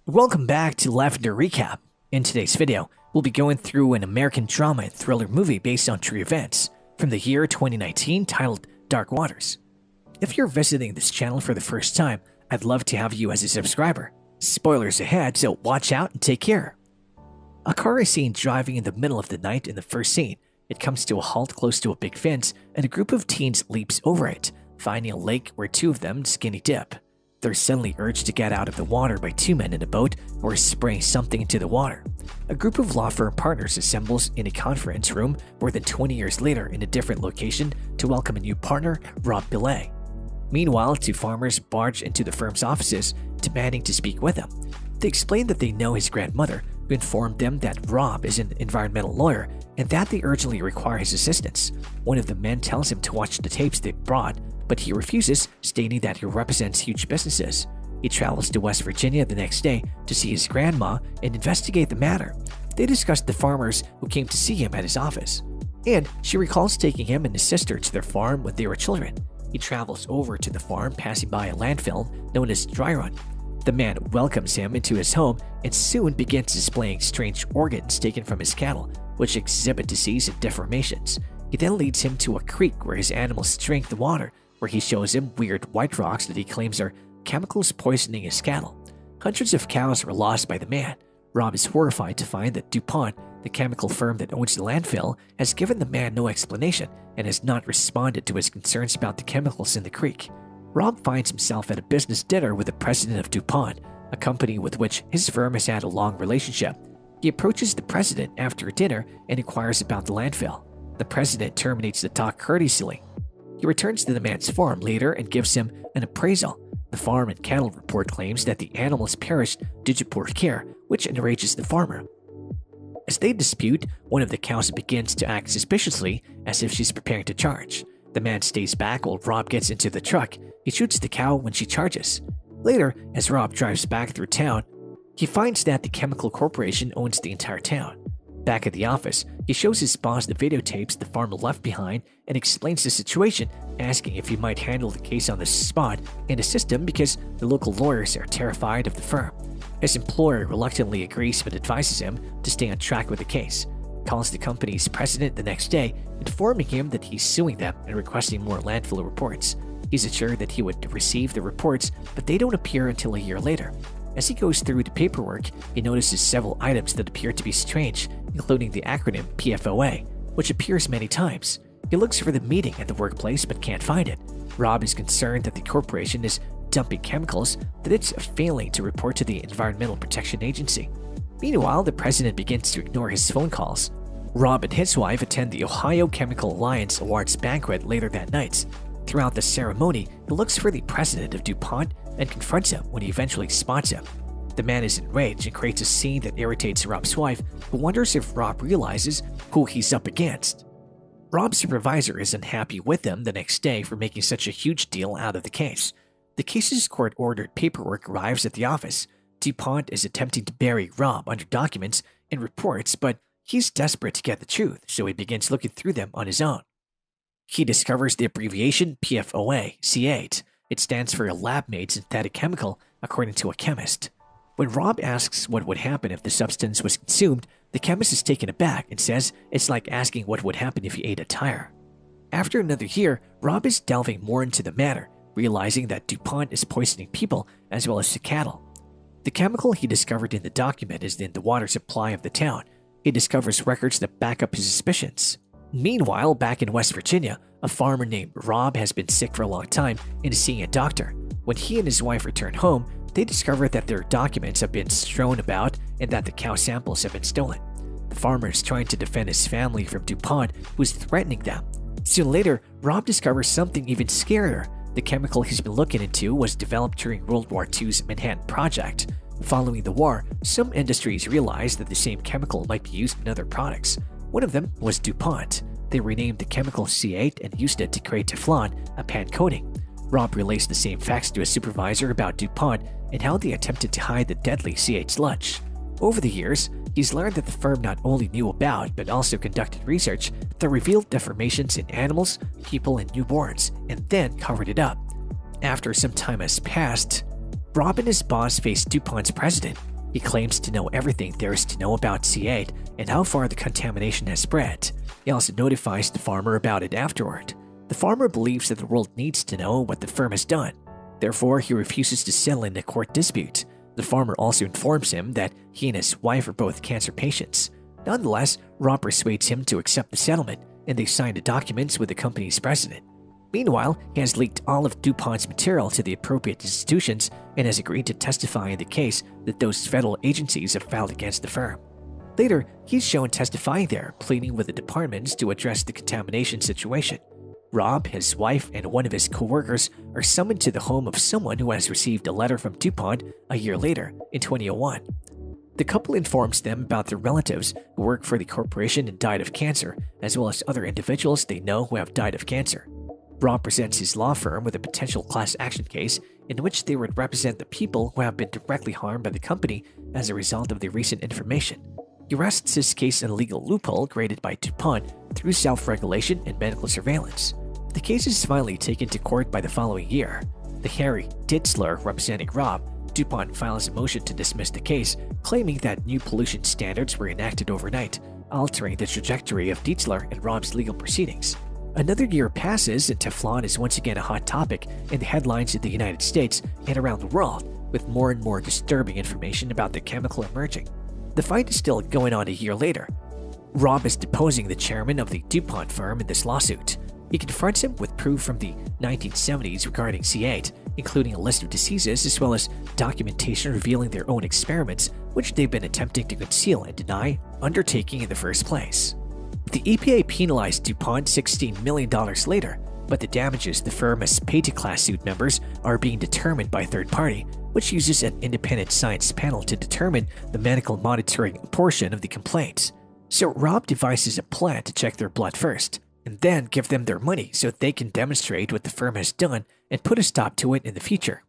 Welcome back to Lavender Recap. In today's video, we'll be going through an American drama and thriller movie based on true events from the year 2019 titled Dark Waters. If you're visiting this channel for the first time, I'd love to have you as a subscriber. Spoilers ahead, so watch out and take care. A car is seen driving in the middle of the night in the first scene. It comes to a halt close to a big fence, and a group of teens leaps over it, finding a lake where two of them skinny dip. They're suddenly urged to get out of the water by two men in a boat who are spraying something into the water. A group of law firm partners assembles in a conference room more than 20 years later in a different location to welcome a new partner, Rob Belay. Meanwhile, two farmers barge into the firm's offices, demanding to speak with him. They explain that they know his grandmother, who informed them that Rob is an environmental lawyer and that they urgently require his assistance. One of the men tells him to watch the tapes they brought, but he refuses, stating that he represents huge businesses. He travels to West Virginia the next day to see his grandma and investigate the matter. They discuss the farmers who came to see him at his office, and she recalls taking him and his sister to their farm when they were children. He travels over to the farm, passing by a landfill known as Dry Run. The man welcomes him into his home and soon begins displaying strange organs taken from his cattle, which exhibit disease and deformations. He then leads him to a creek where his animals drink the water, where he shows him weird white rocks that he claims are chemicals poisoning his cattle. Hundreds of cows were lost by the man. Rob is horrified to find that DuPont, the chemical firm that owns the landfill, has given the man no explanation and has not responded to his concerns about the chemicals in the creek. Rob finds himself at a business dinner with the president of DuPont, a company with which his firm has had a long relationship. He approaches the president after dinner and inquires about the landfill. The president terminates the talk courteously. He returns to the man's farm later and gives him an appraisal. The farm and cattle report claims that the animals perished due to poor care, which enrages the farmer. As they dispute, one of the cows begins to act suspiciously as if she's preparing to charge. The man stays back while Rob gets into the truck. He shoots the cow when she charges. Later, as Rob drives back through town, he finds that the chemical corporation owns the entire town. Back at the office, he shows his boss the videotapes the farmer left behind and explains the situation, asking if he might handle the case on the spot and assist him because the local lawyers are terrified of the firm. His employer reluctantly agrees but advises him to stay on track with the case. Calls the company's president the next day, informing him that he's suing them and requesting more landfill reports. He's assured that he would receive the reports, but they don't appear until a year later. As he goes through the paperwork, he notices several items that appear to be strange, including the acronym PFOA, which appears many times. He looks for the meeting at the workplace but can't find it. Rob is concerned that the corporation is dumping chemicals, that it's failing to report to the Environmental Protection Agency. Meanwhile, the president begins to ignore his phone calls. Rob and his wife attend the Ohio Chemical Alliance Awards banquet later that night. Throughout the ceremony, he looks for the president of DuPont and confronts him when he eventually spots him. The man is enraged and creates a scene that irritates Rob's wife, who wonders if Rob realizes who he's up against. Rob's supervisor is unhappy with him the next day for making such a huge deal out of the case. The case's court-ordered paperwork arrives at the office. DuPont is attempting to bury Rob under documents and reports, but he's desperate to get the truth, so he begins looking through them on his own. He discovers the abbreviation PFOA, C8. It stands for a lab-made synthetic chemical, according to a chemist. When Rob asks what would happen if the substance was consumed, the chemist is taken aback and says it's like asking what would happen if you ate a tire. After another year, Rob is delving more into the matter, realizing that DuPont is poisoning people as well as the cattle. The chemical he discovered in the document is in the water supply of the town. He discovers records that back up his suspicions. Meanwhile, back in West Virginia, a farmer named Rob has been sick for a long time and is seeing a doctor. When he and his wife return home, they discover that their documents have been strewn about and that the cow samples have been stolen. The farmer is trying to defend his family from DuPont, who is threatening them. Soon later, Rob discovers something even scarier. The chemical he's been looking into was developed during World War II's Manhattan Project. Following the war, some industries realized that the same chemical might be used in other products. One of them was DuPont. They renamed the chemical C8 and used it to create Teflon, a pan coating. Rob relays the same facts to his supervisor about DuPont and how they attempted to hide the deadly C8 sludge. Over the years, he's learned that the firm not only knew about but also conducted research that revealed deformations in animals, people, and newborns, and then covered it up. After some time has passed, Rob and his boss face DuPont's president. He claims to know everything there is to know about C8 and how far the contamination has spread. He also notifies the farmer about it afterward. The farmer believes that the world needs to know what the firm has done. Therefore, he refuses to settle in a court dispute. The farmer also informs him that he and his wife are both cancer patients. Nonetheless, Rob persuades him to accept the settlement, and they sign the documents with the company's president. Meanwhile, he has leaked all of DuPont's material to the appropriate institutions and has agreed to testify in the case that those federal agencies have filed against the firm. Later, he's shown testifying there, pleading with the departments to address the contamination situation. Rob, his wife, and one of his co-workers are summoned to the home of someone who has received a letter from DuPont a year later, in 2001. The couple informs them about their relatives who work for the corporation and died of cancer, as well as other individuals they know who have died of cancer. Rob presents his law firm with a potential class action case in which they would represent the people who have been directly harmed by the company as a result of the recent information. He rests his case in a legal loophole created by DuPont through self-regulation and medical surveillance. The case is finally taken to court by the following year. The Harry Ditzler representing Rob, DuPont files a motion to dismiss the case, claiming that new pollution standards were enacted overnight, altering the trajectory of Ditzler and Rob's legal proceedings. Another year passes and Teflon is once again a hot topic in the headlines in the United States and around the world, with more and more disturbing information about the chemical emerging. The fight is still going on a year later. Rob is deposing the chairman of the DuPont firm in this lawsuit. He confronts him with proof from the 1970s regarding C8, including a list of diseases as well as documentation revealing their own experiments, which they've been attempting to conceal and deny undertaking in the first place. The EPA penalized DuPont $16 million later, but the damages the firm has paid to class suit members are being determined by a third party, which uses an independent science panel to determine the medical monitoring portion of the complaints. So Rob devises a plan to check their blood first, and then give them their money so they can demonstrate what the firm has done and put a stop to it in the future.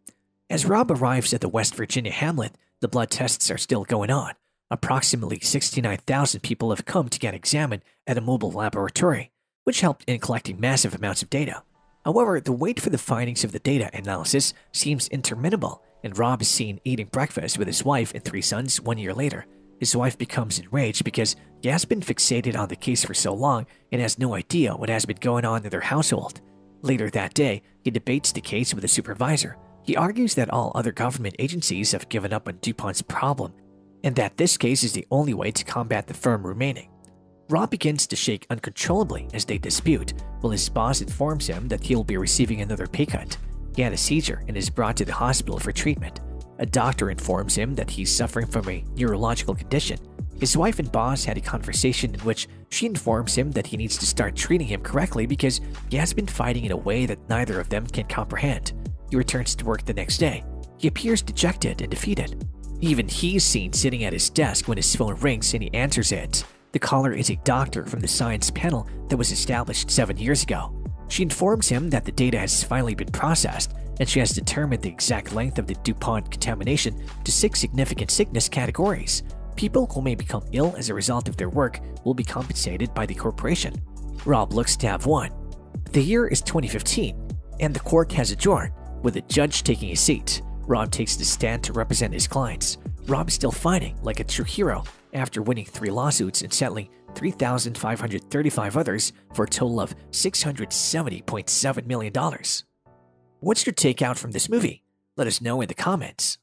As Rob arrives at the West Virginia hamlet, the blood tests are still going on. Approximately 69,000 people have come to get examined at a mobile laboratory, which helped in collecting massive amounts of data. However, the wait for the findings of the data analysis seems interminable, and Rob is seen eating breakfast with his wife and 3 sons 1 year later. His wife becomes enraged because he has been fixated on the case for so long and has no idea what has been going on in their household. Later that day, he debates the case with a supervisor. He argues that all other government agencies have given up on DuPont's problem, and that this case is the only way to combat the firm remaining. Rob begins to shake uncontrollably as they dispute, while his boss informs him that he'll be receiving another pay cut. He had a seizure and is brought to the hospital for treatment. A doctor informs him that he's suffering from a neurological condition. His wife and boss had a conversation in which she informs him that he needs to start treating him correctly because he has been fighting in a way that neither of them can comprehend. He returns to work the next day. He appears dejected and defeated. Even he's seen sitting at his desk when his phone rings and he answers it. The caller is a doctor from the science panel that was established 7 years ago. She informs him that the data has finally been processed and she has determined the exact length of the DuPont contamination to 6 significant sickness categories. People who may become ill as a result of their work will be compensated by the corporation. Rob looks to have won. The year is 2015, and the court has adjourned, with the judge taking a seat. Rob takes the stand to represent his clients. Rob is still fighting like a true hero after winning 3 lawsuits and settling 3,535 others for a total of $670.7 million. What's your takeout from this movie? Let us know in the comments.